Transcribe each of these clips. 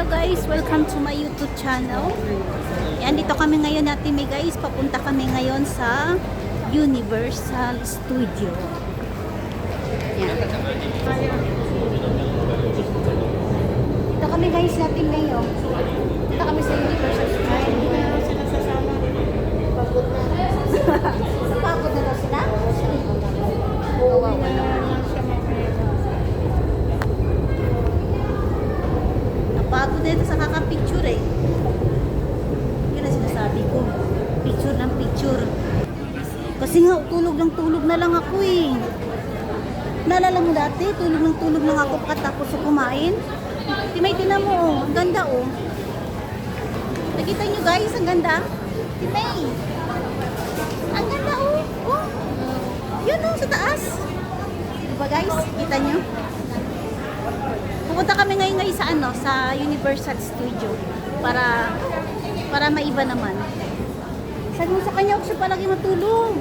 guys, welcome to my YouTube channel. Yan, dito kami ngayon natin may guys, papunta kami ngayon sa Universal Studio. Yan. Dito kami guys natin ngayon. Dito kami sa Universal Studio. Napagod na daw sila? Kawawa naman. Napagod na ito sa kakapicture eh. Yun ang sinasabi ko. Picture ng picture. Kasi nga, tulog na lang ako eh. Naalala mo dati, tulog lang ako pagkatapos ko kumain. Timay, tinan mo oh. Ang ganda oh. Nakita nyo guys, ang ganda. Timay. Ang ganda oh. Oh. Yun oh, sa taas. Diba guys? Kita nyo? Pupunta kami ngayon sa ano, sa Universal Studio para maiba naman. Sabi mo sa kanya, huwag siya palagi matulog.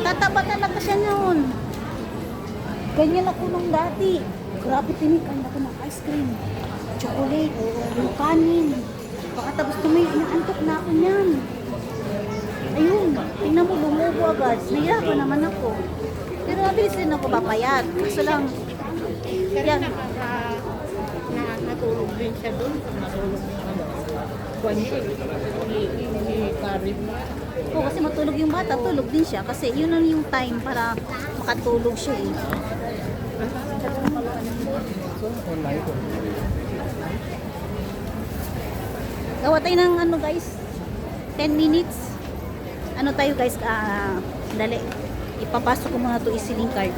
Tataba talaga siya noon. Ganyan ako nung dati. Grabe tinik, ang laki ng ice cream, chocolate, yung kanin. Pagkatapos tumay, inaantok na ako niyan. Ayun, tingnan mo, lumubo agad. Nahirapan naman ako. Pero mabilis din ako papayat. Kaso lang, yan. Natulog din siya doon. Natulog din siya doon. Oo, kasi matulog yung bata, tulog din siya. Kasi yun lang yung time para makatulog siya eh. Gawa tayo ng ano guys, 10 minutes. Ano tayo guys, dali. Ipapasok ko muna ito isiling card.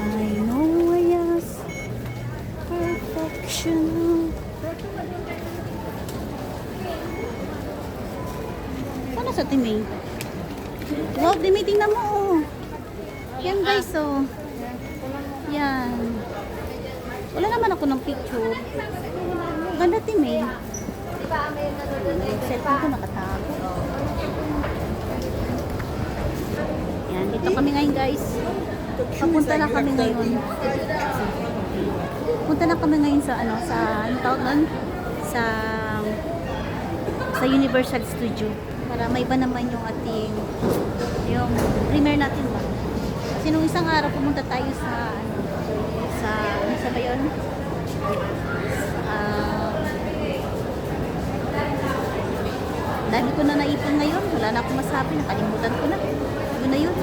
I know I ask perfection. Sana sa Timay? Wow, Timay, tingnan mo oh. Yan guys oh. Yan. Wala naman ako ng picture. Ganda Timay. Cellphone ko nakatago. Yan, dito kami ngayon guys. Papunta na kami ngayon. Punta na kami ngayon sa ano, sa ano tawag nun? Sa Universal Studio para may iba naman yung ating yung premiere natin ba. Kasi nung isang araw pumunta tayo sa ano sa ba yun? Dami ko na naipon ngayon. Wala na akong masabi. Nakalimutan ko na. Yun na yun.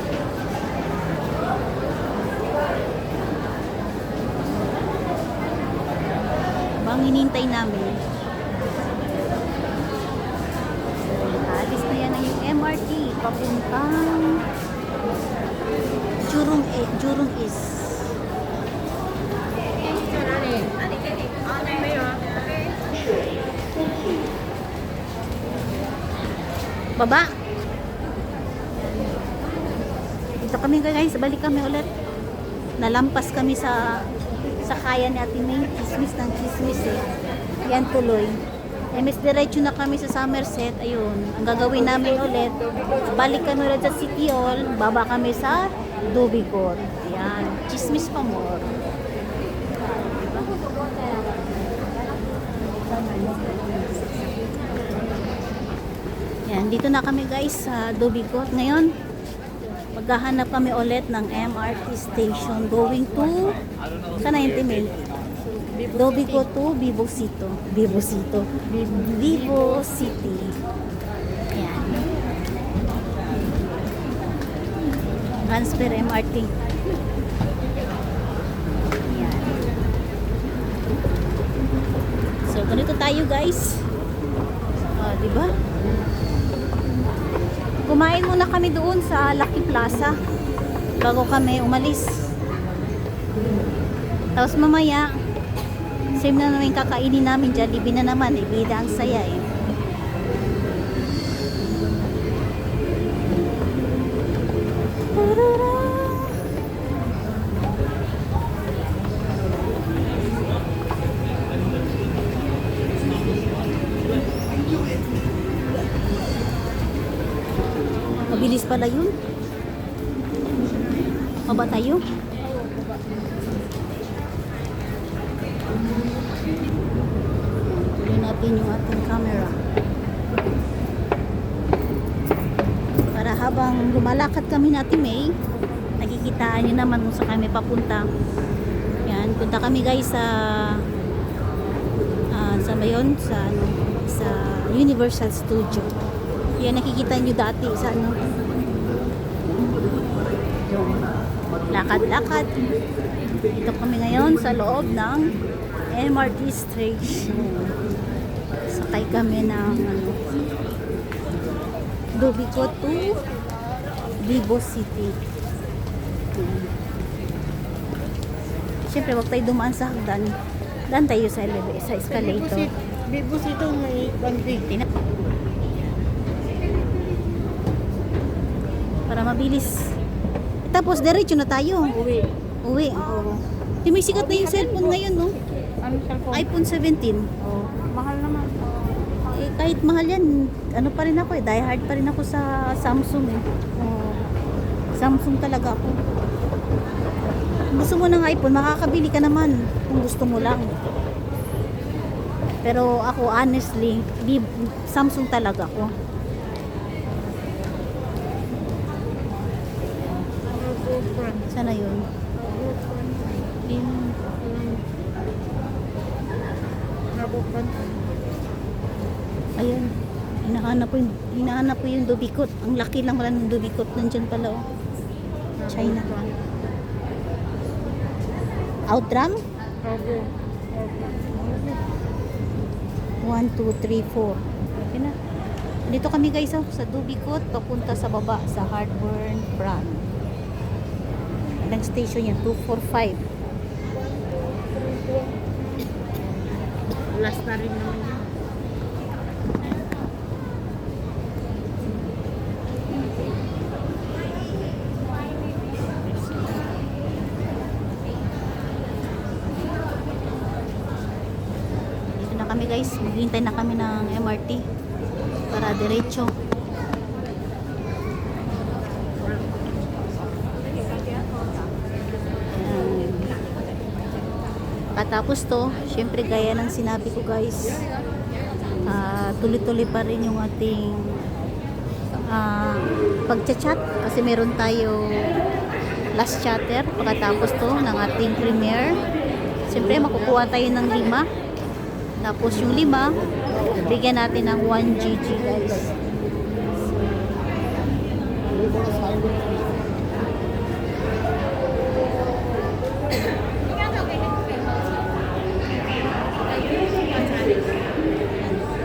Bang hinintay namin. Alis na yan ang yung MRT. Papuntang Jurong East. Baba. Dito kami guys, balik kami ulit. Nalampas kami sa kaya ni Ate May. Chismis ng chismis eh. Yan tuloy. MS diretso na kami sa Somerset. Ayun, ang gagawin namin ulit, balik kami ulit sa City Hall. Baba kami sa Dubicor. Yan, chismis pa more. Yan, dito na kami guys sa Dubicor. Ngayon, maghahanap kami ulit ng MRT station going to sana yung Timil. Dubicor to Vivo City. Yan. Transfer MRT. Yan. So, ganito tayo guys. Diba? Kumain muna kami doon sa Lucky Plaza bago kami umalis. Tapos mamaya, same na naman kakainin namin. Jollibee na naman. Bida ang saya eh. Mabilis pala yun. Baba tayo. Yan yung ating camera. Para habang lumalakad kami natin May, nakikitaan nyo naman kung saan kami papunta. Yan, punta kami guys sa mayon sa Universal Studio. Yan nakikita nyo dati sa ano. Yung lakad-lakad. Dito kami ngayon sa loob ng MRT station. Sakay kami ng Dubico to Vivo City. Siyempre, wag tayo dumaan sa hagdan. Daan tayo sa elevator, sa escalator. Bibos ito may banding. Para mabilis. Tapos, diretso na tayo. Uwi. Uwi. Oo. Di may sikat na yung cellphone ngayon, no? Ano cellphone? iPhone 17. Oh, mahal naman. Eh, kahit mahal yan, ano pa rin ako eh, die hard pa rin ako sa Samsung eh. Oh. Samsung talaga ako. Kung gusto mo ng iPhone, makakabili ka naman kung gusto mo lang. Pero ako honestly, Samsung talaga ako. Sana yun. Ayan. Hinahanap ko yung Dubicot. Ang laki lang wala ng Dubicot. Nandyan pala oh. China. Outram? 1, 2, 3, 4. Okay na. Dito kami guys oh, sa Dubicot. Papunta sa baba sa Heartburn Brand. Ilang station yan? 245. Last na rin naman yun. Dito na kami guys. Maghihintay na kami ng MRT para diretso. Katapos to, syempre gaya ng sinabi ko guys, tuloy-tuloy pa rin yung ating pagchat-chat kasi meron tayo last chatter pagkatapos to ng ating premiere. Syempre makukuha tayo ng 5, tapos yung 5 bigyan natin ng 1 GB guys.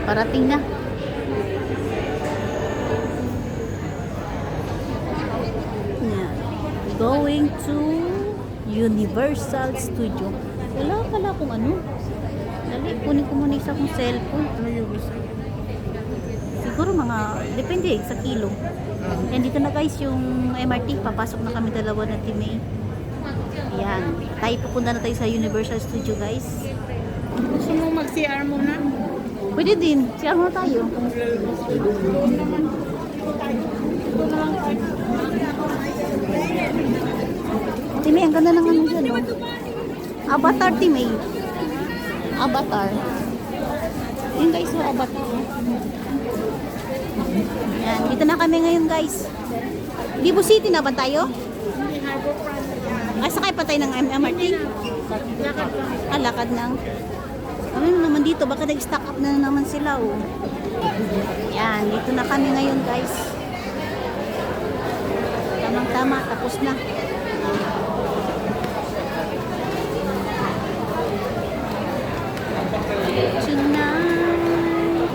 Parating na. Yeah. Going to Universal Studio. Wala pala kung ano. Dali, kunin ko muna isa kong cellphone. Ano yung gusto? Siguro mga, depende sa kilo. Yan, dito na guys yung MRT. Papasok na kami dalawa na team A. Yan. Tayo pupunta na tayo sa Universal Studio guys. Gusto mo mag-CR muna? Pwede din. Siya mo tayo. Timmy, ang ganda ng ano dyan, no? Avatar, Timmy. Avatar. Yun guys, yung Avatar. Yan, dito na kami ngayon guys. Vivo City na ba tayo? Hindi, Harbourfront. Ay, sakay pa tayo ng MRT? Lakad lang. Lakad lang. Ano naman dito, baka nag-stock up na naman sila oh. Yan, dito na kami ngayon guys. Tamang-tama, tapos na. Tonight.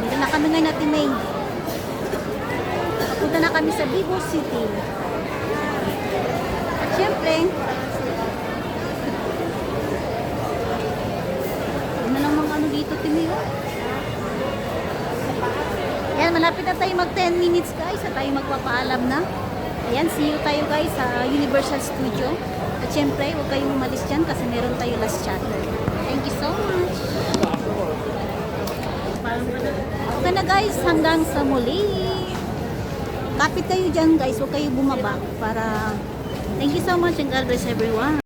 Dito na kami ngayon natin May. Papunta na kami sa Vivo City. At syempre, dito Timmy oh. Yan, malapit na tayo mag 10 minutes guys at tayo magpapaalam na. Ayan, see you tayo guys sa Universal Studio. At syempre, huwag kayong umalis dyan kasi meron tayo last chatter. Thank you so much. Okay na guys, hanggang sa muli. Kapit kayo dyan guys, huwag kayo bumaba para thank you so much and God bless everyone.